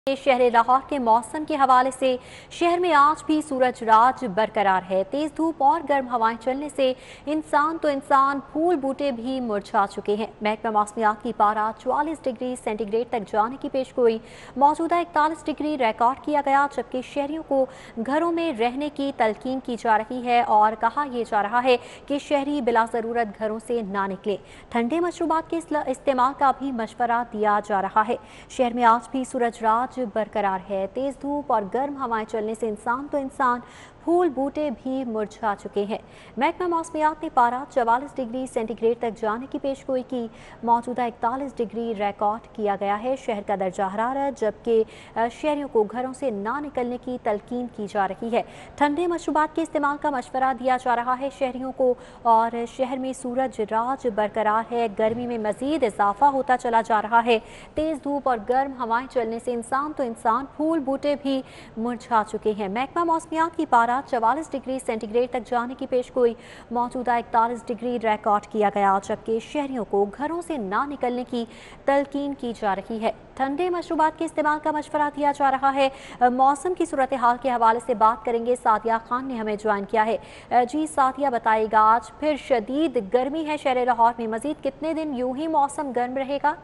शहर लाहौर के मौसम के हवाले से शहर में आज भी सूरज राज बरकरार है। तेज धूप और गर्म हवाएं चलने से इंसान तो इंसान फूल बूटे भी मुरझा चुके हैं। महकमा मौसमियात की पारा 44 डिग्री सेंटीग्रेड तक जाने की पेशगोई मौजूदा 41 डिग्री रिकॉर्ड किया गया, जबकि शहरियों को घरों में रहने की तलकीन की जा रही है और कहा यह जा रहा है कि शहरी बिला ज़रूरत घरों से ना निकले। ठंडे मशरूबात के इस्तेमाल का भी मशवरा दिया जा रहा है। शहर में आज भी सूरज राज बरकरार है। तेज धूप और गर्म हवाएं चलने से इंसान तो इंसान फूल बूटे भी मुरझा चुके हैं। महकमा मौसमियात ने पारा 44 डिग्री सेंटीग्रेड तक जाने की पेशगोई की। मौजूदा 41 डिग्री रिकॉर्ड किया गया है शहर का दर्जा हरारत, जबकि शहरियों को घरों से ना निकलने की तलकीन की जा रही है। ठंडे मशरूबात के इस्तेमाल का मशवरा दिया जा रहा है शहरियों को और शहर में सूरज राज बरकरार है। गर्मी में मजीद इजाफा होता चला जा रहा है। तेज धूप और गर्म हवाएं चलने से इंसान तो इंसान फूल बूटे भी मुरझा चुके हैं। महकमा मौसमियात की पारा 44 डिग्री सेंटीग्रेड तक जाने की पेशगोई मौजूदा 41 डिग्री रिकॉर्ड किया गया, जबकि शहरियों को घरों से ना निकलने की तलकीन की जा रही है। ठंडे मशरूबात के इस्तेमाल का मशवरा दिया जा रहा है। मौसम की सूरत हाल के हवाले से बात करेंगे। सादिया खान ने हमें ज्वाइन किया है। जी सादिया, बताइएगा, आज फिर शदीद गर्मी है शहर लाहौर में, मजीद कितने दिन यूं ही मौसम गर्म रहेगा?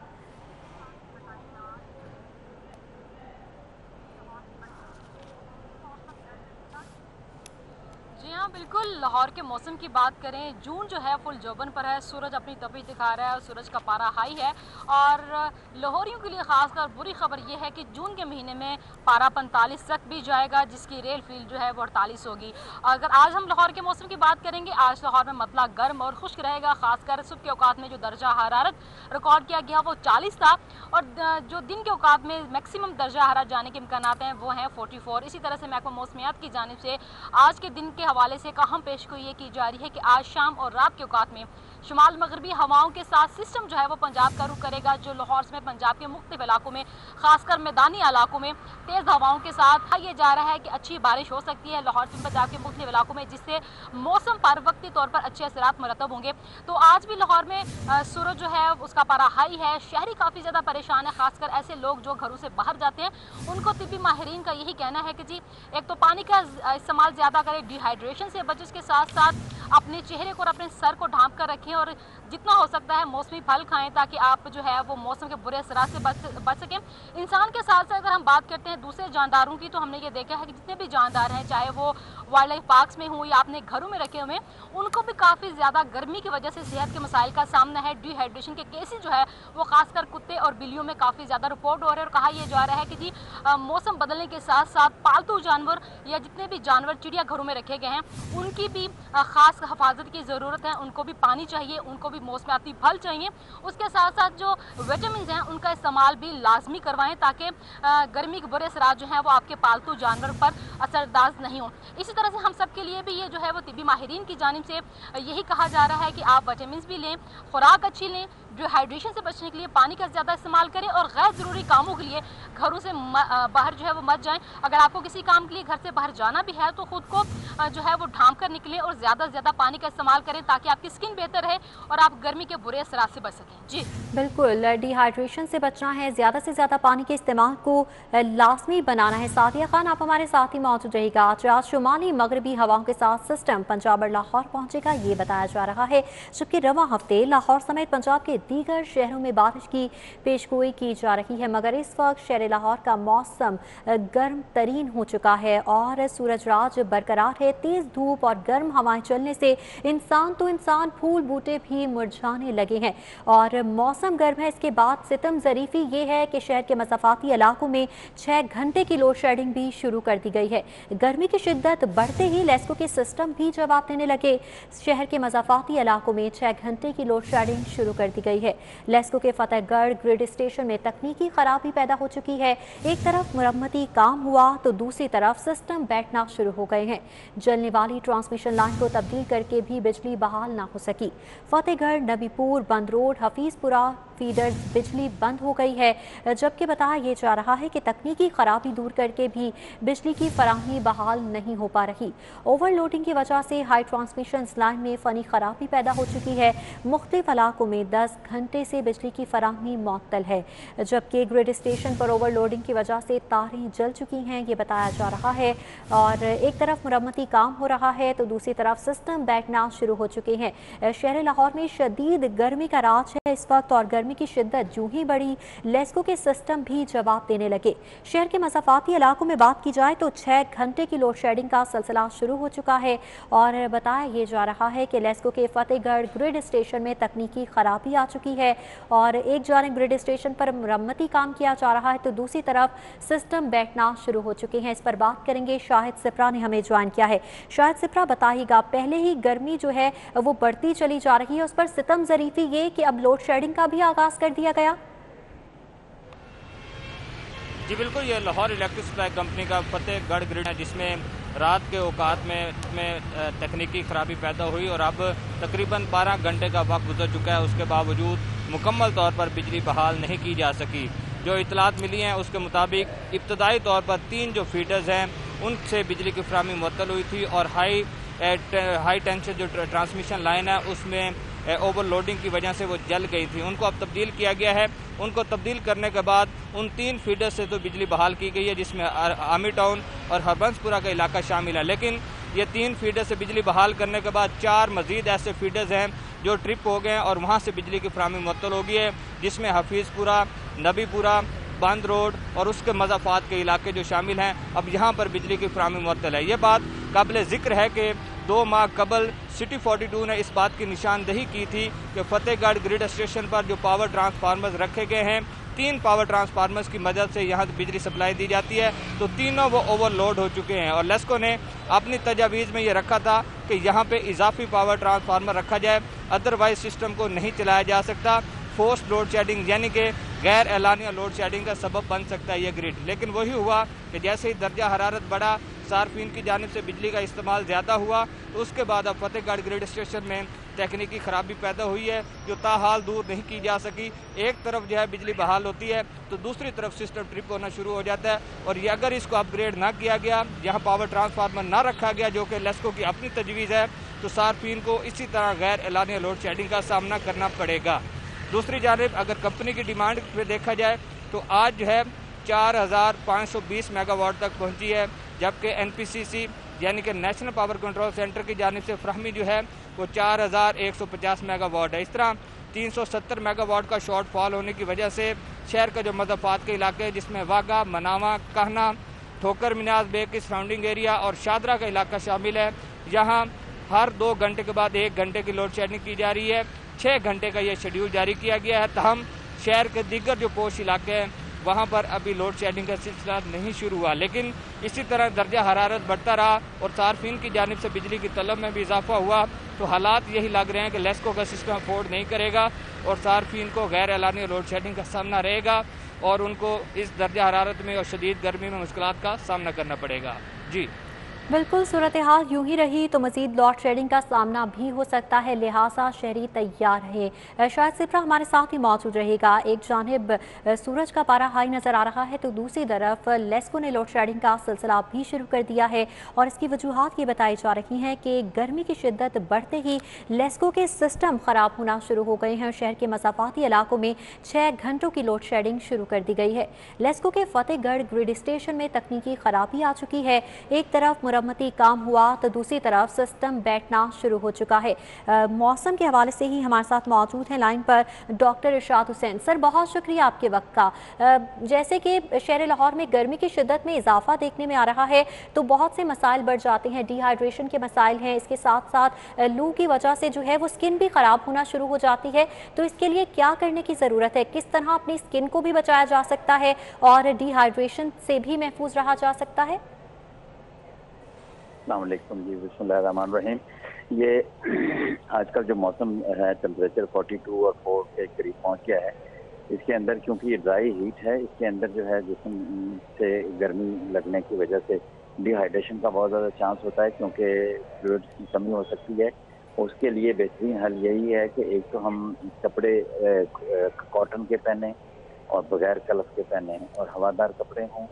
जी हाँ, बिल्कुल। लाहौर के मौसम की बात करें, जून जो है फुल जोबन पर है। सूरज अपनी तपीश दिखा रहा है और सूरज का पारा हाई है। और लाहौरियों के लिए खासकर बुरी खबर यह है कि जून के महीने में पारा 45 तक भी जाएगा, जिसकी रेल फील जो है वो 48 होगी। अगर आज हम लाहौर के मौसम की बात करेंगे, आज लाहौर में मतला गर्म और खुश्क रहेगा। खासकर सुबह के औकात में जो दर्जा हरारत रिकॉर्ड किया गया वो 40 था और जो दिन के औकात में मैक्सिमम दर्जा हरारत जाने के इम्कान हैं वो हैं 44। इसी तरह से महकमा मौसमियात की जानिब से आज के दिन के हवाले से एक अहम पेशगोई ये की जा रही है कि आज शाम और रात के औकात में शुमाल मगरबी हवाओं के साथ सिस्टम जो है वो पंजाब का रुख करेगा, जो लाहौर में पंजाब के मुख्तलिफ इलाकों में खासकर मैदानी इलाकों में तेज़ हवाओं के साथ ये जा रहा है कि अच्छी बारिश हो सकती है लाहौर से पंजाब के मुख्तलिफ इलाकों में, जिससे मौसम पर वक्ती तौर पर अच्छे असरात मरतब होंगे। तो आज भी लाहौर में सूरज जो है उसका पारा हाई है। शहरी काफ़ी ज़्यादा परेशान है, खासकर ऐसे लोग जो घरों से बाहर जाते हैं। उनको तिब्बी माहिरीन का यही कहना है कि जी, एक तो पानी का इस्तेमाल ज़्यादा करें, डिहाइड्रेशन से बचें, इसके साथ साथ अपने चेहरे को और अपने सर को ढांप कर रखें और जितना हो सकता है मौसमी फल खाएं, ताकि आप जो है वो मौसम के बुरे असरात से बच सकें। इंसान के साथ साथ अगर हम बात करते हैं दूसरे जानदारों की, तो हमने ये देखा है कि जितने भी जानदार हैं, चाहे वो वाइल्ड लाइफ पार्क्स में हों या अपने घरों में रखे हुए, उनको भी काफ़ी ज़्यादा गर्मी की वजह से सेहत के मसाइल का सामना है। डिहाइड्रेशन के केसेस जो है वो खासकर कुत्ते और बिल्लियों में काफ़ी ज़्यादा रिपोर्ट हो रहे हैं। और कहा यह जा रहा है कि जी, मौसम बदलने के साथ साथ पालतू जानवर या जितने भी जानवर चिड़िया घरों में रखे गए हैं उनकी भी खास हिफाजत की ज़रूरत है। उनको भी पानी चाहिए, उनको भी मौसमियाती फल चाहिए। उसके साथ साथ जो विटामिन हैं उनका इस्तेमाल भी लाजमी करवाएं, ताकि गर्मी के बुरे असरात जो हैं वो आपके पालतू जानवर पर असरदाज नहीं हो। इसी तरह से हम सब के लिए भी ये जो है वो तिब्बी माहिरीन की जानिब से यही कहा जा रहा है कि आप विटामिन भी लें, खुराक अच्छी लें, डिहाइड्रेशन से बचने के लिए पानी का ज़्यादा इस्तेमाल करें और गैर ज़रूरी कामों के लिए घरों से बाहर जो है वो मत जाएं। अगर आपको किसी काम के लिए घर से बाहर जाना भी है तो ख़ुद को जो है वो ढांप कर निकलें और ज़्यादा से ज़्यादा पानी का इस्तेमाल करें, ताकि आपकी स्किन बेहतर रहे और आप गर्मी के बुरे असरात से बच सकें। जी बिल्कुल, डिहाइड्रेशन से बचना है, ज़्यादा से ज़्यादा पानी के इस्तेमाल को लाजमी बनाना है। सादिया खान, आप हमारे साथ ही मौजूद रहेगा। आज शुमाली मगरबी हवाओं के साथ सिस्टम पंजाब और लाहौर पहुंचेगा, ये बताया जा रहा है, जबकि रवा हफ्ते लाहौर समेत पंजाब के दीगर शहरों में बारिश की पेशगोई की जा रही है। मगर इस वक्त शहर लाहौर का मौसम गर्म तरीन हो चुका है और सूरज राज बरकरार है। तेज़ धूप और गर्म हवाएं चलने से इंसान तो इंसान फूल बूटे भी मुरझाने लगे हैं और मौसम गर्म है। इसके बाद सितम ज़रीफ़ी ये है कि शहर के मसाफाती इलाकों में 6 घंटे की लोड शेडिंग भी शुरू कर दी गई है। गर्मी की शिद्दत बढ़ते ही लेस्को के सिस्टम भी जवाब देने लगे। शहर के मसाफाती इलाकों में 6 घंटे की लोड शेडिंग शुरू कर दी गई है। लेस्को के फतेहगढ़ ग्रिड स्टेशन में तकनीकी खराबी पैदा हो चुकी है। एक तरफ मुरम्मती काम हुआ तो दूसरी तरफ सिस्टम बैठना शुरू हो गए हैं। जलने वाली ट्रांसमिशन लाइन को तब्दील करके भी बिजली बहाल ना हो सकी। फतेहगढ़, नबीपुर, बंद रोड, हफीजपुरा, फीडर बिजली बंद हो गई है, जबकि बताया ये जा रहा है कि तकनीकी खराबी दूर करके भी बिजली की फराहमी बहाल नहीं हो पा रही। ओवरलोडिंग की वजह से हाई ट्रांसमिशन लाइन में फनी खराबी पैदा हो चुकी है। मुख्तलिफ इलाकों में 10 घंटे से बिजली की फराहमी मुअत्तल है, जबकि ग्रिड स्टेशन पर ओवरलोडिंग की वजह से तारें जल चुकी हैं, ये बताया जा रहा है। और एक तरफ मुरम्मती काम हो रहा है तो दूसरी तरफ सिस्टम बैठना शुरू हो चुके हैं। शहर लाहौर में शदीद गर्मी का राज है इस वक्त, और गर्मी की शिद्दत यूं ही बढ़ी, लेस्को के सिस्टम भी जवाब देने लगे। शहर के मसाफाती इलाकों में बात की जाए तो 6 घंटे की लोड शेडिंग का सिलसिला शुरू हो चुका है। और बताया ये जा रहा है कि लेस्को के फतेहगढ़ ग्रिड स्टेशन में तकनीकी खराबी आ चुकी है, और एक जानिब ग्रिड स्टेशन पर मुरम्मती काम किया जा रहा है तो दूसरी तरफ सिस्टम बैठना शुरू हो चुके हैं। इस पर बात करेंगे, शाहिद सिप्रा ने हमें ज्वाइन किया है। शाहिद सिप्रा, बताइएगा, पहले ही गर्मी जो है वो बढ़ती चली जा रही है, उस पर सितम ज़रीफ़ी ये कि अब लोड शेडिंग का भी आगाज़ कर दिया गया। जी बिल्कुल, ये लाहौर इलेक्ट्रिक सप्लाई कंपनी का फतेहगढ़ ग्रिड है, जिसमें रात के औकात में तकनीकी खराबी पैदा हुई और अब तकरीबन 12 घंटे का वक्त गुजर चुका है। उसके बावजूद मुकम्मल तौर पर बिजली बहाल नहीं की जा सकी। जो इतलात मिली हैं उसके मुताबिक इब्तदाई तौर पर 3 जो फीडर्स हैं उनसे बिजली की फराहमी मुअत्तल हुई थी, और हाई टेंशन जो ट्रांसमिशन लाइन है उसमें ओवरलोडिंग की वजह से वो जल गई थी। उनको अब तब्दील किया गया है। उनको तब्दील करने के बाद उन 3 फीडर से तो बिजली बहाल की गई है, जिसमें आर्मी टाउन और हरबंसपुरा का इलाका शामिल है। लेकिन ये 3 फीडर से बिजली बहाल करने के बाद 4 मजीद ऐसे फीडर्स हैं जो ट्रिप हो गए हैं और वहाँ से बिजली की फराहमी मुअत्तल हो गई है, जिसमें हफीज़पुरा, नबीपुरा, बंद रोड और उसके मज़ाफ़ात के इलाके जो शामिल हैं। अब यहाँ पर बिजली की फराहमी मुअत्तल है। ये बात काबिल ज़िक्र है कि 2 माह कबल सिटी 42 ने इस बात की निशानदही की थी कि फतेहगढ़ ग्रिड स्टेशन पर जो पावर ट्रांसफार्मर्स रखे गए हैं, 3 पावर ट्रांसफार्मर्स की मदद से यहाँ बिजली सप्लाई दी जाती है, तो तीनों वो ओवरलोड हो चुके हैं। और लेस्को ने अपनी तजावीज़ में ये रखा था कि यहाँ पे इजाफी पावर ट्रांसफार्मर रखा जाए, अदरवाइज सिस्टम को नहीं चलाया जा सकता। फोर्स लोड शेडिंग यानी कि गैर एलानिया लोड शेडिंग का सबब बन सकता है ये ग्रिड। लेकिन वही हुआ कि जैसे ही दर्जा हरारत बढ़ा, सार्फिन की जानिब से बिजली का इस्तेमाल ज़्यादा हुआ, तो उसके बाद अब फतेहगढ़ ग्रिड स्टेशन में तकनीकी खराबी पैदा हुई है जो ताहाल दूर नहीं की जा सकी। एक तरफ जो है बिजली बहाल होती है तो दूसरी तरफ सिस्टम ट्रिप होना शुरू हो जाता है, और ये अगर इसको अपग्रेड ना किया गया, यहाँ पावर ट्रांसफार्मर ना रखा गया जो कि लेस्को की अपनी तजवीज़ है, तो सार्फिन को इसी तरह गैर एलानिया लोड शेडिंग का सामना करना पड़ेगा। दूसरी जानिब अगर कंपनी की डिमांड पे देखा जाए तो आज जो है 4520 मेगावाट तक पहुंची है, जबकि NPCC यानी कि नेशनल पावर कंट्रोल सेंटर की जानिब से फराहमी जो है वो 4150 मेगावाट है। इस तरह 370 मेगावाट का शॉर्टफॉल होने की वजह से शहर का जो मज़ाफ़ात के इलाके हैं, जिसमें वागा, मनावा, कहना, ठोकर मिनाज बे की सराउंडिंग एरिया और शादरा का इलाका शामिल है, यहाँ हर 2 घंटे के बाद 1 घंटे की लोड शेडिंग की जा रही है। 6 घंटे का ये शेड्यूल जारी किया गया है। तहम शहर के दीगर जो पोश इलाके हैं वहाँ पर अभी लोड शेडिंग का सिलसिला नहीं शुरू हुआ, लेकिन इसी तरह दर्जा हरारत बढ़ता रहा और सार्फिन की जानिब से बिजली की तलब में भी इजाफा हुआ, तो हालात यही लग रहे हैं कि लेस्को का सिस्टम अफोर्ड नहीं करेगा और सार्फिन को गैर एलानी लोड शेडिंग का सामना रहेगा और उनको इस दर्जा हरारत में और शदीद गर्मी में मुश्किलात का सामना करना पड़ेगा। जी बिल्कुल, सूरत हाल यूं ही रही तो मजीद लोड शेडिंग का सामना भी हो सकता है, लिहाजा शहरी तैयार रहे। शायद सिप्रा हमारे साथ ही मौजूद रहेगा। एक जानिब सूरज का पारा हाई नज़र आ रहा है तो दूसरी तरफ लेस्को ने लोड शेडिंग का सिलसिला भी शुरू कर दिया है, और इसकी वजूहात ये बताई जा रही हैं कि गर्मी की शिद्दत बढ़ते ही लेस्को के सिस्टम ख़राब होना शुरू हो गए हैं। शहर के मसाफाती इलाकों में 6 घंटों की लोड शेडिंग शुरू कर दी गई है। लेस्को के फतेहगढ़ ग्रिड स्टेशन में तकनीकी खराबी आ चुकी है। एक तरफ मुरम्मती काम हुआ तो दूसरी तरफ सिस्टम बैठना शुरू हो चुका है। मौसम के हवाले से ही हमारे साथ मौजूद हैं लाइन पर डॉक्टर इरशाद हुसैन। सर, बहुत शुक्रिया आपके वक्त का। जैसे कि शहर लाहौर में गर्मी की शिद्दत में इजाफा देखने में आ रहा है तो बहुत से मसाइल बढ़ जाते हैं, डिहाइड्रेशन के मसाइल हैं, इसके साथ साथ लू की वजह से जो है वो स्किन भी ख़राब होना शुरू हो जाती है। तो इसके लिए क्या करने की ज़रूरत है, किस तरह अपनी स्किन को भी बचाया जा सकता है और डिहाइड्रेशन से भी महफूज रहा जा सकता है? अस्सलामुअलैकुम जी, बिस्मिल्लाहिर्रहमानिर्रहीम। ये आजकल जो मौसम है टेम्परेचर 42 और 4 के करीब पहुंच गया है। इसके अंदर क्योंकि ये ड्राई हीट है, इसके अंदर जो है जिस्म से गर्मी लगने की वजह से डिहाइड्रेशन का बहुत ज़्यादा चांस होता है, क्योंकि फ्लूइड्स की कमी हो सकती है उसके लिए बेहतरीन हल यही है कि एक तो हम कपड़े कॉटन के पहने और बगैर कलफ के पहने और हवादार कपड़े हों,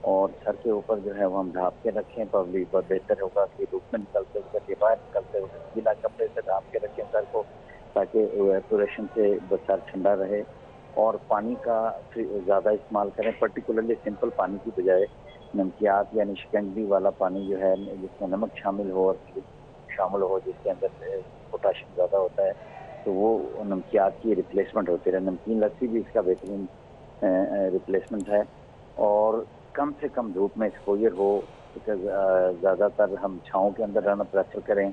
और सर के ऊपर जो है वो हम ढाँप के रखें। पब्लिक पर बेहतर होगा कि धूप में निकलते हुए बाहर निकलते हुए गीला कपड़े से ढाँप के रखें सर को, ताकि एवेपोरेशन से सर ठंडा रहे। और पानी का ज़्यादा इस्तेमाल करें, पर्टिकुलरली सिंपल पानी की बजाय नमकियात यानी शिकंजी वाला पानी जो है जिसमें नमक शामिल हो और जिसके अंदर पोटाशियम ज़्यादा होता है, तो वो नमकियात की रिप्लेसमेंट होती रहे। नमकीन लस्सी भी इसका बेहतरीन रिप्लेसमेंट है। और कम से कम धूप में एक्सपोजर हो, ज़्यादातर हम छाँव के अंदर रहना प्रेफर करें।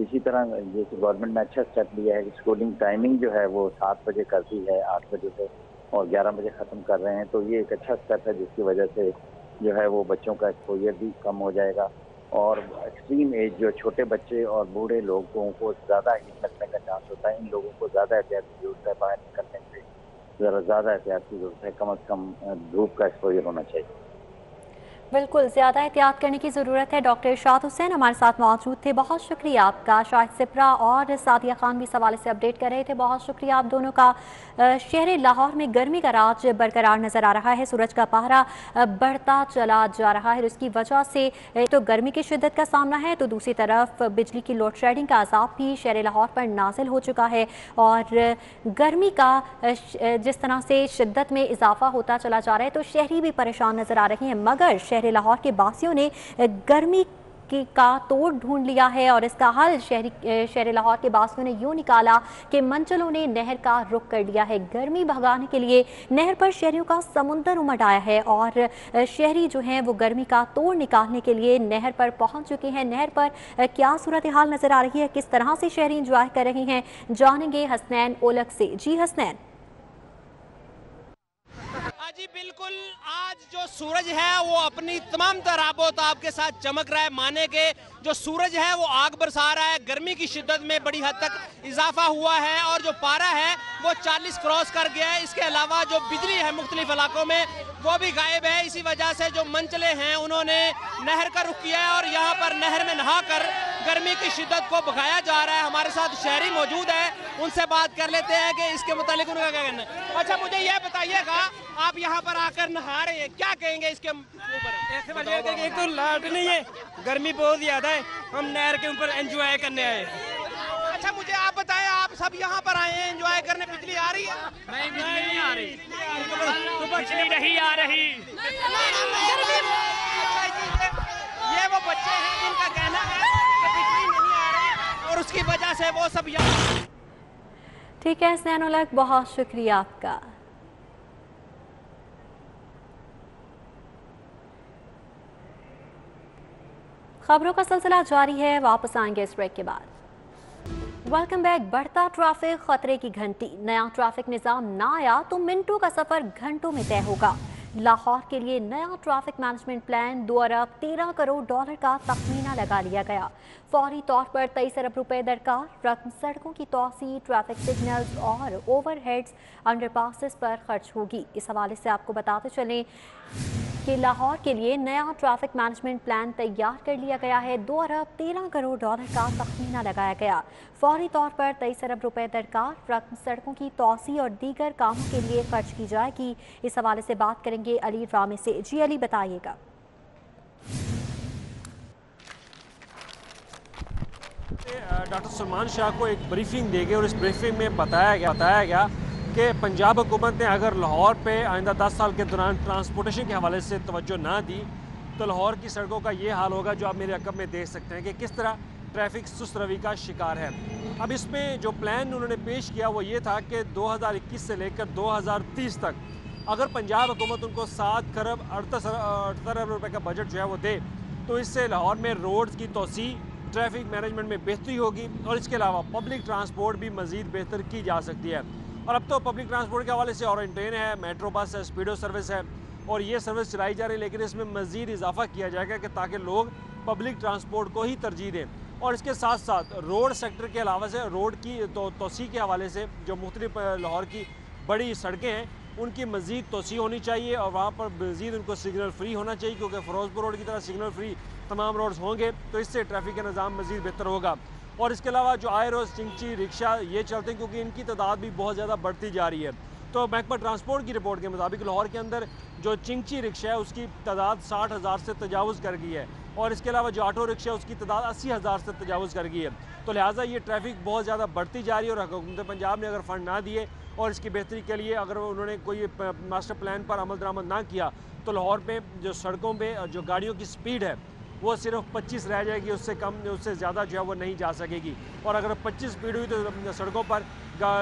इसी तरह जैसे गवर्नमेंट ने अच्छा स्टेप लिया है कि स्कूलिंग टाइमिंग जो है वो 7 बजे करती है, 8 बजे से, और 11 बजे ख़त्म कर रहे हैं, तो ये एक अच्छा स्टेप है जिसकी वजह से जो है वो बच्चों का एक्सपोजर भी कम हो जाएगा। और एक्सट्रीम एज जो छोटे बच्चे और बूढ़े लोगों को ज़्यादा हीट लगने का चांस होता है, इन लोगों को ज़्यादा एहतियात की जरूरत है। बाहर निकलने से ज़्यादा एहतियात की जरूरत है, कम से कम धूप का एक्सपोजर होना चाहिए। बिल्कुल, ज़्यादा एहतियात करने की ज़रूरत है। डॉक्टर इरशाद हुसैन हमारे साथ मौजूद थे, बहुत शुक्रिया आपका। शाहिद सिप्रा और सादिया खान भी इस हवाले से अपडेट कर रहे थे, बहुत शुक्रिया आप दोनों का। शहर लाहौर में गर्मी का राज बरकरार नज़र आ रहा है, सूरज का पहरा बढ़ता चला जा रहा है। इसकी वजह से तो गर्मी की शिद्दत का सामना है, तो दूसरी तरफ बिजली की लोड शेडिंग का अज़ाब भी शहर लाहौर पर नाजिल हो चुका है। और गर्मी का जिस तरह से शिद्दत में इजाफा होता चला जा रहा है, तो शहरी भी परेशान नज़र आ रहे हैं। मगर शहर लाहौर के बासियों ने गर्मी का तोड़ ढूंढ लिया है और इसका हल शहर लाहौर के बासियों ने यूं निकाला कि मंचलों ने नहर का रुख कर लिया है। गर्मी भगाने के लिए नहर पर शहरियों का समुंदर उमड़ आया है और शहरी जो हैं वो गर्मी का तोड़ निकालने के लिए नहर पर पहुंच चुके हैं। नहर पर क्या सूरत हाल नजर आ रही है, किस तरह से शहरी इंजॉय कर रहे हैं, जानेंगे हसनैन ओलक से। जी हसनैन। जी बिल्कुल, आज जो सूरज है वो अपनी तमाम तराबोताब के साथ चमक रहा है। माने के जो सूरज है वो आग बरसा रहा है। गर्मी की शिद्दत में बड़ी हद तक इजाफा हुआ है और जो पारा है वो 40 क्रॉस कर गया है। इसके अलावा जो बिजली है मुख्तलिफ इलाकों में वो भी गायब है। इसी वजह से जो मंचले हैं उन्होंने नहर का रुख किया है और यहाँ पर नहर में नहाकर गर्मी की शिद्दत को भगाया जा रहा है। हमारे साथ शहरी मौजूद है, उनसे बात कर लेते हैं कि इसके मुतालिक उनका क्या कहना है। अच्छा, मुझे यह बताइएगा, आप यहाँ पर आकर नहा रहे हैं, क्या कहेंगे इसके ऊपर? एक तो लाइट नहीं है, गर्मी बहुत ज्यादा है, हम नहर के ऊपर एंजॉय करने आए। अच्छा, मुझे आप बताएं, आप सब यहाँ पर आए हैं एंजॉय करने, बिजली आ रही है? नहीं, बिजली नहीं आ रही, बिजली नहीं आ रही। ये वो बच्चे हैं जिनका कहना है कि बिजली नहीं आ रही और उसकी वजह से वो सब यहाँ। ठीक है हसनैन ओलक, बहुत शुक्रिया आपका। खबरों का सिलसिला जारी है, वापस आएंगे इस ब्रेक के बाद। Welcome back. बढ़ता ट्रैफिक, खतरे की घंटी। नया ट्रैफिक निजाम ना आया तो मिनटों का सफर घंटों में तय होगा। लाहौर के लिए नया ट्रैफिक मैनेजमेंट प्लान 2 अरब 13 करोड़ डॉलर का तखमीना लगा लिया गया। फौरी तौर पर 23 अरब रुपए दरकार। रकम सड़कों की तोसी, ट्रैफिक सिग्नल्स और ओवरहेड्स, अंडरपासेस पर खर्च होगी। इस हवाले से आपको बताते चलें कि लाहौर के लिए नया ट्रैफिक मैनेजमेंट प्लान तैयार कर लिया गया है। 2 अरब 13 करोड़ डॉलर का तखमीना लगाया गया। फौरी तौर पर 23 अरब रुपए दरकार। रकम सड़कों की तोसी और दीगर कामों के लिए खर्च की जाएगी। इस हवाले से बात करेंगे अली रामे से। जी अली, बताइएगा। डॉक्टर सलमान शाह को एक ब्रीफिंग दी गई और इस ब्रीफिंग में बताया गया कि पंजाब हुकूमत ने अगर लाहौर पे आइंदा 10 साल के दौरान ट्रांसपोर्टेशन के हवाले से तवज्जो ना दी तो लाहौर की सड़कों का ये हाल होगा जो आप मेरे अकब में देख सकते हैं कि किस तरह ट्रैफिक सुस्त रवि का शिकार है। अब इसमें जो प्लान उन्होंने पेश किया वो ये था कि 2021 से लेकर 2030 तक अगर पंजाब हुकूमत उनको 7 खरब 78 अरब रुपये का बजट जो है वो दे तो इससे लाहौर में रोड्स की तोसी, ट्रैफिक मैनेजमेंट में बेहतरी होगी और इसके अलावा पब्लिक ट्रांसपोर्ट भी मज़ीद बेहतर की जा सकती है। और अब तो पब्लिक ट्रांसपोर्ट के हवाले से ऑरेंज ट्रेन है, मेट्रो बस है, स्पीडो सर्विस है और ये सर्विस चलाई जा रही है, लेकिन इसमें मज़ीद इजाफा किया जाएगा कि ताकि लोग पब्लिक ट्रांसपोर्ट को ही तरजीह दें। और इसके साथ साथ रोड सेक्टर के अलावा से रोड की तोसी के हवाले से जो मुख्तलिफ लाहौर की बड़ी सड़कें हैं उनकी मज़ीद तोसी होनी चाहिए और वहाँ पर मज़ीद उनको सिग्नल फ्री होना चाहिए, क्योंकि फ़िरोज़पुर रोड की तरह सिग्नल फ्री तमाम रोड्स होंगे तो इससे ट्रैफिक का निज़ाम मज़ीद बेहतर होगा। और इसके अलावा जो आयरोस, चिंची, रिक्शा ये चलते हैं क्योंकि इनकी तादाद भी बहुत ज़्यादा बढ़ती जा रही है। तो महकमा ट्रांसपोर्ट की रिपोर्ट के मुताबिक लाहौर के अंदर जो चिंची रिक्शा है उसकी तादाद 60,000 से तजावुज़ कर गई है और इसके अलावा जो ऑटो रिक्शा है उसकी तादाद 80,000 से तजावुज़ कर गई है। तो लिहाजा ये ट्रैफिक बहुत ज़्यादा बढ़ती जा रही है और हुकूमत पंजाब ने अगर फ़ंड ना दिए और इसकी बेहतरी के लिए अगर उन्होंने कोई मास्टर प्लान पर अमल दरामद ना किया तो लाहौर पे जो सड़कों पे जो गाड़ियों की स्पीड है वो सिर्फ 25 रह जाएगी, उससे कम उससे ज़्यादा जो है वो नहीं जा सकेगी। और अगर 25 स्पीड हुई तो सड़कों पर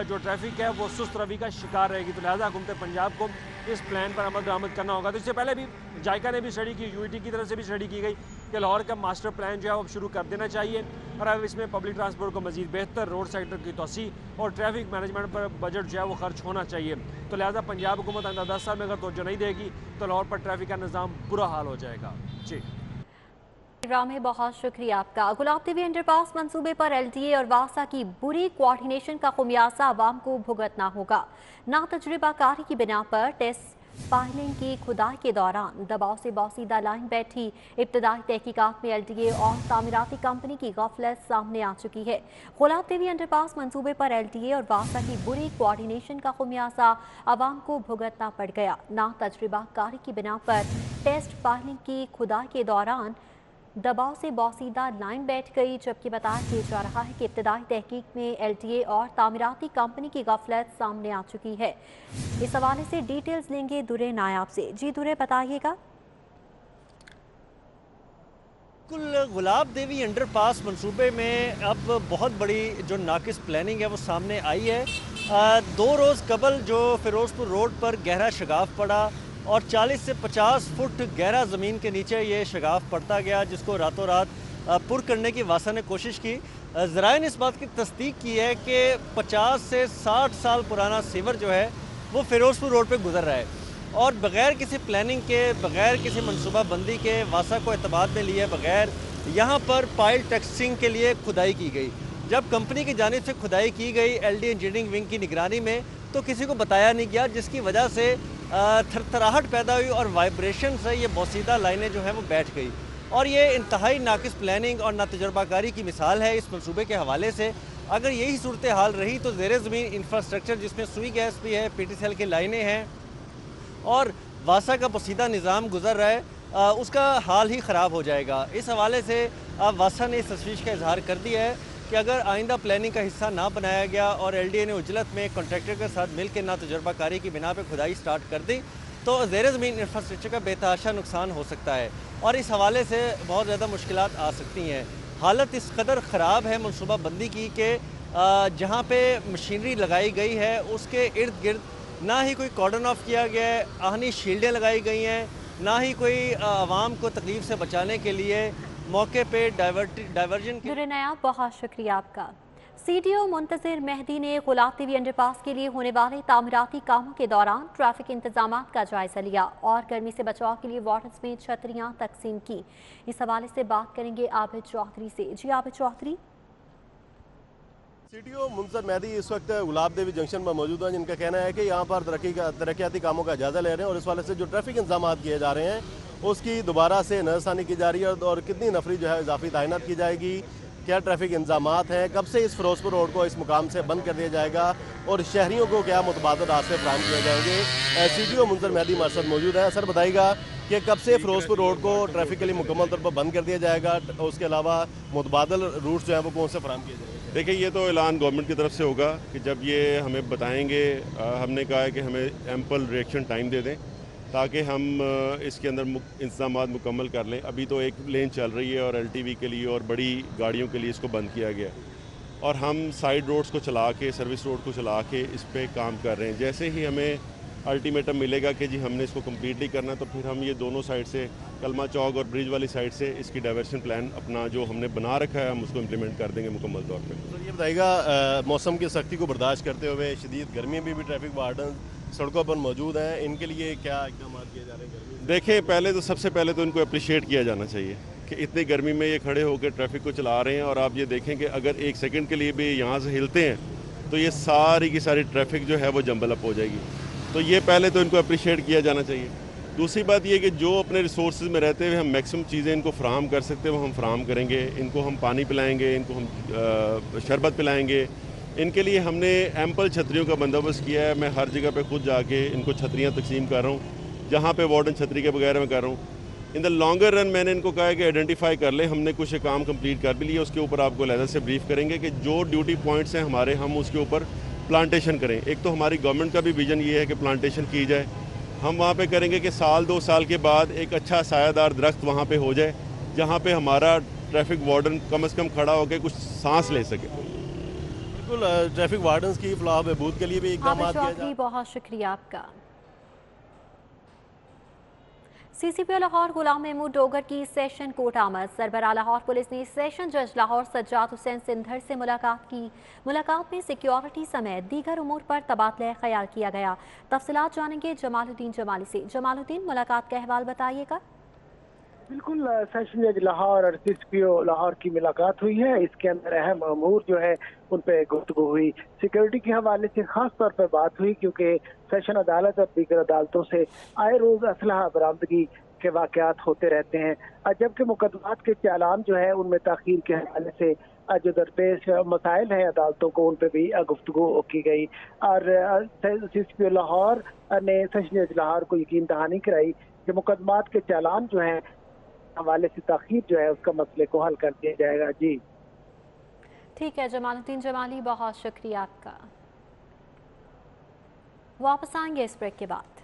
जो ट्रैफिक है वो सुस्त रवि का शिकार रहेगी। तो लिहाजा हुकूमत पंजाब को इस प्लान पर अमल दरामद करना होगा। तो इससे पहले भी जायका ने भी स्टडी की, यूईटी की तरफ से भी स्टडी की गई कि लाहौर का मास्टर प्लान जो है वो शुरू कर देना चाहिए और अब इसमें पब्लिक ट्रांसपोर्ट को मज़ीद बेहतर, रोड सेक्टर की तोसी और ट्रैफिक मैनेजमेंट पर बजट जो है वो खर्च होना चाहिए। तो लिहाजा पंजाब हुकूमत आइंदा 10 साल में अगर तवज्जो नहीं देगी तो लाहौर पर ट्रैफिक का निज़ाम बुरा हाल हो जाएगा। जी में बहुत शुक्रिया आपका। गुलाब देवी अंडरपास मंसूबे पर एलडीए और वासा की बुरी कोऑर्डिनेशन का खुमियाजा आवाम को भुगतना होगा। ना तजुर्बाकारी की बिना पर टेस्ट पाइलिंग की खुदाई के दौरान दबाव से बौसीदा लाइन बैठी। इब्तदाई तहकीकात में एलडीए और तामीराती कंपनी की गफलत सामने आ चुकी है। गुलाब देवी अंडरपास मंसूबे पर एलडीए और वासा की बुरी कोऑर्डिनेशन का खुमियाजा आवाम को भुगतना पड़ गया। ना तजुर्बाकारी की बिना पर टेस्ट पाइलिंग की खुदाई के दौरान दबाव से बौसीदा लाइन बैठ गई, जबकि बताया किया जा रहा है कि इब्तदाई तहकीक में एलडीए और तामीराती कंपनी की गफलत सामने आ चुकी है। इस हवाले से डिटेल्स लेंगे दुरे नायाब से। जी दुरे, बताइएगा। बिल्कुल, गुलाब देवी अंडरपास मंसूबे में अब बहुत बड़ी जो नाकिस प्लानिंग है वो सामने आई है। 2 रोज़ कबल जो फिरोजपुर रोड पर गहरा शगाफ पड़ा और 40 से 50 फुट गहरा ज़मीन के नीचे ये शगाफ पड़ता गया, जिसको रातों रात पुर करने की वासा ने कोशिश की। ज़राए ने इस बात की तस्दीक की है कि 50 से 60 साल पुराना सीवर जो है वो फिरोजपुर रोड पे गुजर रहा है और बग़ैर किसी प्लानिंग के, बग़ैर किसी मनसूबा बंदी के, वासा को एतमाद में लिए बग़ैर यहाँ पर पाइल टेक्सिंग के लिए खुदाई की गई। जब कंपनी की जानिब से खुदाई की गई एलडी इंजीनियरिंग विंग की निगरानी में, तो किसी को बताया नहीं गया, जिसकी वजह से थरथराहट पैदा हुई और वाइब्रेशन से ये बौसीदा लाइनें जो हैं वो बैठ गई। और ये इंतहाई नाकिस प्लानिंग और नातजुर्बाकारी की मिसाल है इस मंसूबे के हवाले से। अगर यही सूरत हाल रही तो ज़ेरे ज़मीन इंफ्रास्ट्रक्चर जिसमें सुई गैस भी है, पीटीसीएल की लाइनें हैं और वासा का बसीदा निज़ाम गुजर रहा है, उसका हाल ही ख़राब हो जाएगा। इस हवाले से अब वासा ने इस तशवीश का इजहार कर दिया है कि अगर आइंदा प्लानिंग का हिस्सा ना बनाया गया और एलडीए ने उजलत में कॉन्ट्रैक्टर के साथ मिलकर ना तजुर्बाकारी की बिना पे खुदाई स्टार्ट कर दी तो ज़ेरे ज़मीन इंफ्रास्ट्रक्चर का बेतहाशा नुकसान हो सकता है और इस हवाले से बहुत ज़्यादा मुश्किलात आ सकती हैं। हालत इस कदर ख़राब है मनसूबा बंदी की कि जहाँ पे मशीनरी लगाई गई है उसके इर्द गिर्द ना ही कोई कॉर्डन ऑफ किया गया है, आहनी शील्डें लगाई गई हैं, ना ही कोई आवाम को तकलीफ से बचाने के लिए मौके पे डाइवर्जन दुरे नायाब, बहुत शुक्रिया आपका। सीडीओ मुंतज़िर मेहदी ने गुलाब देवी अंडरपास के लिए होने वाले तामीराती कामों के दौरान ट्रैफिक इंतजामात का जायजा लिया और गर्मी से बचाव के लिए वार्ड्स में छतरियां तकसीम की। इस हवाले से बात करेंगे आबिद चौधरी से। जी आबिद चौधरी। सीडीओ मुंतज़िर मेहदी इस वक्त गुलाब देवी जंक्शन पर मौजूद हैं, जिनका कहना है कि यहाँ पर तरक्याती कामों का जायजा ले रहे हैं और इस वाले से जो ट्रैफिक इंतजाम किए जा रहे हैं उसकी दोबारा से नजरसानी की जा रही है और कितनी नफरी जो है इजाफी तैनात की जाएगी, क्या ट्रैफिक इंतजामात हैं, कब से इस फिरोजपुर रोड को इस मुकाम से बंद कर दिया जाएगा और शहरियों को क्या मुतबादल रास्ते फराहम किए जाएंगे। सीडीओ मुंतज़िर मेहदी हमारे साथ मौजूद है। सर बताइएगा कि कब से फिरोजपुर रोड को ट्रैफिक के लिए मुकम्मल तौर पर बंद कर दिया जाएगा, उसके अलावा मुतबादल रूट जो है वो कौन से फराहम किए जाएंगे? देखिए, ये तो ऐलान गवर्नमेंट की तरफ से होगा कि जब ये हमें बताएंगे। हमने कहा है कि हमें एम्पल रिएक्शन टाइम दे दें ताकि हम इसके अंदर इंतजाम मुकम्मल कर लें। अभी तो एक लेन चल रही है और एलटीवी के लिए और बड़ी गाड़ियों के लिए इसको बंद किया गया और हम साइड रोड्स को चला के, सर्विस रोड को चला के इस पर काम कर रहे हैं। जैसे ही हमें अल्टीमेटम मिलेगा कि जी हमने इसको कम्प्लीटली करना है तो फिर हम ये दोनों साइड से, कलमा चौक और ब्रिज वाली साइड से इसकी डाइवर्शन प्लान अपना जो हमने बना रखा है हम उसको इम्प्लीमेंट कर देंगे मुकम्मल तौर पर। तो ये बताइएगा, मौसम की सख्ती को बर्दाश्त करते हुए शदीद गर्मी में भी ट्रैफिक वार्डन सड़कों पर मौजूद हैं, इनके लिए क्या इकदाम किए जा रहे हैं? देखिए, पहले तो सबसे पहले तो इनको अप्रिशिएट किया जाना चाहिए कि इतनी गर्मी में ये खड़े होकर ट्रैफिक को चला रहे हैं और आप ये देखें कि अगर 1 सेकंड के लिए भी यहाँ से हिलते हैं तो ये सारी की सारी ट्रैफिक जो है वो जंबल अप हो जाएगी। तो ये पहले तो इनको अप्रिशिएट किया जाना चाहिए। दूसरी बात ये कि जो अपने रिसोर्स में रहते हुए हम मैक्सिमम चीज़ें इनको फराहम कर सकते हैं वो हम फराहम करेंगे। इनको हम पानी पिलाएंगे, इनको हम शरबत पिलाएंगे। इनके लिए हमने एम्पल छतरियों का बंदोबस्त किया है। मैं हर जगह पे खुद जाके इनको छतरियाँ तकसीम कर रहा हूँ, जहाँ पे वार्डन छतरी के बगैर मैं कर रहा हूँ। इन द लॉन्गर रन मैंने इनको कहा है कि आइडेंटिफाई कर ले। हमने कुछ काम कंप्लीट कर भी लिया, उसके ऊपर आपको अलहदा से ब्रीफ करेंगे कि जो ड्यूटी पॉइंट्स हैं हमारे, हम उसके ऊपर प्लांटेशन करें। एक तो हमारी गवर्नमेंट का भी विजन ये है कि प्लांटेशन की जाए। हम वहाँ पे करेंगे कि साल 2 साल के बाद एक अच्छा सायादार दरख्त वहाँ पे हो जाए, जहाँ पे हमारा ट्रैफिक वार्डन कम से कम खड़ा होकर कुछ सांस ले सके। बिल्कुल, ट्रैफिक वार्डन की फलाह बहबूद के लिए भी इकदाम किया जाए। बहुत शुक्रिया आपका। CCP लाहौर गुलाम महमूद डोगर की सेशन कोर्ट आमद। सरबराह लाहौर पुलिस ने सेशन जज लाहौर सज्जाद हुसैन सिंधर से मुलाकात की। मुलाकात में सिक्योरिटी समेत दीगर उमूर पर तबादला ख्याल किया गया। तफसीलात जानेंगे जमालुद्दीन जमाली से। जमालुद्दीन, मुलाकात का अहवाल बताइएगा। बिल्कुल, सेशन जज लाहौर और CCP लाहौर की मुलाकात हुई है। इसके अंदर अहम अमूर जो है उन पर गुफ्तगू हुई। सिक्योरिटी के हवाले से खास तौर पर बात हुई क्योंकि सेशन अदालत और दीगर अदालतों से आए रोज असलहा बरामदगी के वाकयात होते रहते हैं, जबकि मुकदमात के चालान जो है उनमें ताखीर के हवाले से जो दरपेश मसाइल हैं अदालतों को, उन पर भी गुफ्तगू की गई। और CCP लाहौर ने सेशन जज लाहौर को यकीन दहानी कराई कि मुकदमात के चालान जो हैं हवाले से ताखीर जो है उसका मसले को हल कर दिया जाएगा। जी ठीक है जमालुद्दीन जमाली, बहुत शुक्रिया आपका। वापस आएंगे इस ब्रेक के बाद।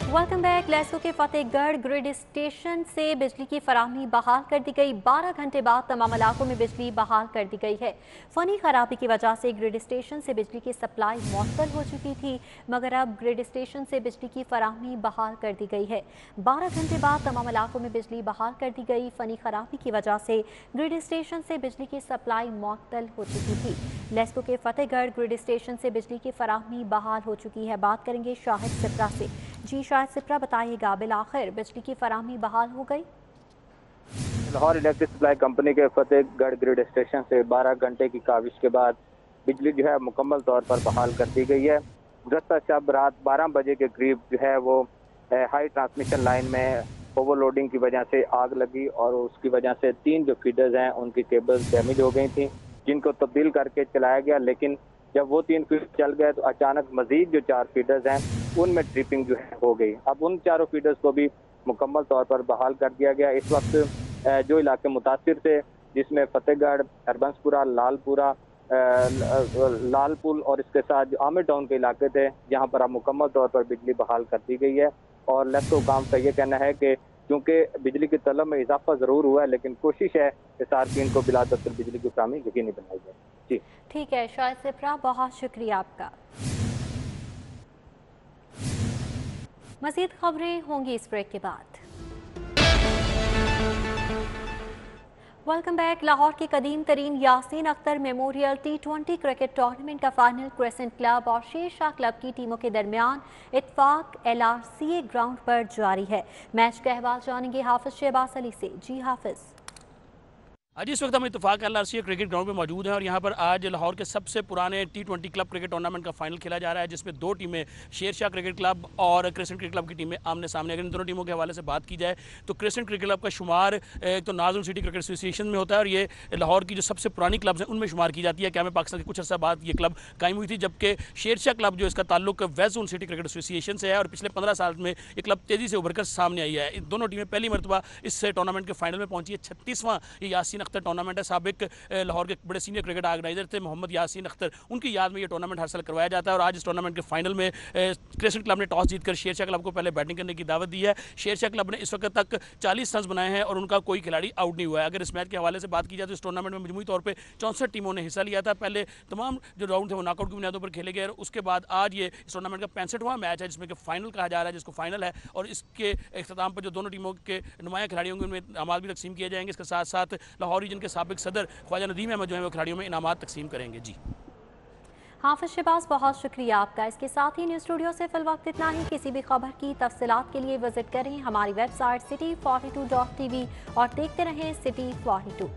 Welcome back. लेसो के फतेहगढ़ ग्रिड स्टेशन से बिजली की फराहमी बहाल कर दी गई। 12 घंटे बाद तमाम इलाकों में बिजली बहाल कर दी गई है। फनी खराबी की वजह से ग्रिड स्टेशन से बिजली की सप्लाई मुअत्तल हो चुकी थी, मगर अब ग्रिड स्टेशन से बिजली की फराहमी बहाल कर दी गई है। 12 घंटे बाद तमाम इलाकों में बिजली बहाल कर दी गई। फनी खराबी की वजह से ग्रिड स्टेशन से बिजली की सप्लाई मुअत्तल हो चुकी थी। लेसो के फतेहगढ़ ग्रिड स्टेशन से बिजली की फराहमी बहाल हो चुकी है। बात करेंगे शाहिद सिप्रा से। जी शाहिद सिप्रा, बताइएगा बिल आखिर बिजली की फराहमी बहाल हो गई? लाहौर इलेक्ट्रिक सप्लाई कंपनी के फतेहगढ़ ग्रिड स्टेशन से 12 घंटे की काविश के बाद बिजली जो है मुकम्मल तौर पर बहाल कर दी गई है। गुज़श्ता शब रात 12 बजे के करीब जो है वो हाई ट्रांसमिशन लाइन में ओवरलोडिंग की वजह से आग लगी और उसकी वजह से 3 जो फीडर्स हैं उनकी केबल्स डैमेज हो गई थी, जिनको तब्दील करके चलाया गया। लेकिन जब वो 3 फीडर चल गए तो अचानक मजीद जो 4 फीडर्स हैं उनमें ट्रिपिंग जो है हो गई। अब उन चारों फीडर्स को भी मुकम्मल तौर पर बहाल कर दिया गया। इस वक्त जो इलाके मुतासिर थे, जिसमें फतेहगढ़, हरबंसपुरा, लालपुरा, लालपुल और इसके साथ जो आमिर टाउन के इलाके थे, यहाँ पर अब मुकम्मल तौर पर बिजली बहाल कर दी गई है। और लेस्को काम का ये कहना है कि क्योंकि बिजली की तलब में इजाफा ज़रूर हुआ है, लेकिन कोशिश है कि सार्फिन को बिला दस्तूर बिजली की फराहमी यकीनी बनाई जाए। जी ठीक है शाहिद सिप्रा, बहुत शुक्रिया आपका। मज़ीद खबरें होंगी इस ब्रेक के बाद। Welcome back. लाहौर की कदीम तरीन Yasin Akhtar memorial T20 cricket tournament का फाइनल क्रेसेंट क्लब और शेर शाह क्लब की टीमों के दरमियान इत्तेफाक LRCA ग्राउंड पर जारी है। मैच का अहवाल जानेंगे हाफिज शहबाज अली से। जी हाफिज। आज इस वक्त हम इत्तेफाक LRCA क्रिकेट ग्राउंड में मौजूद हैं और यहाँ पर आज लाहौर के सबसे पुराने T20 क्लब क्रिकेट टूर्नामेंट का फाइनल खेला जा रहा है, जिसमें 2 टीमें शेर शाह क्रिकेट क्लब और क्रिसेंट क्रिकेट क्लब की टीमें आमने सामने। अगर इन दोनों टीमों के हवाले से बात की जाए तो क्रिसेंट क्रिकेट क्लब का शुमार एक तो नाज़िम सिटी क्रिकेट एसोसिएशन में होता है और ये लाहौर की जो सबसे पुरानी क्लब्स हैं उनमें शुमार की जाती है। क्या में पाकिस्तान की कुछ अर्सा बाद ये क्लब कायम हुई थी, जबकि शेर शाह क्लब जो इसका ताल्लुक west zone city cricket association से है और पिछले 15 साल में ये क्लब तेज़ी से उभर कर सामने आई है। दोनों टीमें पहली मरतबा इस टूर्नामेंट के फाइनल में पहुंची है। 36वां ये यासीन अख्तर टूर्नामेंट है। लाहौर के बड़े सीनियर क्रिकेट ऑर्गेनाइजर थे मोहम्मद यासीन अख्तर, उनकी याद में ये टूर्नामेंट हर साल करवाया जाता है और आज इस टूर्नामेंट के फाइनल में क्रिसेंट क्लब ने टॉस जीतकर शेर शाह क्लब को पहले बैटिंग करने की दावत दी है। शेर शाह क्लब ने इस वक्त तक 40 रन्स बनाए हैं और उनका कोई खिलाड़ी आउट नहीं हुआ है। अगर इस मैच के हवाले से बात की जाए तो इस टूर्नामेंट में मजमूई तौर पर 64 टीमों ने हिस्सा लिया था। पहले तमाम जो राउंड थे वो नॉकआउट की बुनियादों पर खेले गए। उसके बाद आज ये इस टूर्नामेंट का 65वां मैच है, जिसमें कि फाइनल कहा जा रहा है, जिसको फाइनल है। और इसके अख्ताम पर जो दोनों टीमों के नुमाया खिलाड़ियों होंगे उनमें इनामात भी तकसीम किए जाएंगे। इसके साथ साथ लाहौर रीजन के साबिक सदर ख्वाजा नदीम अहमद जो है वो खिलाड़ियों में इनामात तकसीम करेंगे। जी हाफिज शहबाज, बहुत शुक्रिया आपका। इसके साथ ही न्यूज़ स्टूडियो से फिल वक्त इतना ही। किसी भी खबर की तफसीलात के लिए विजिट करें हमारी वेबसाइट city42.tv और देखते रहें City 42।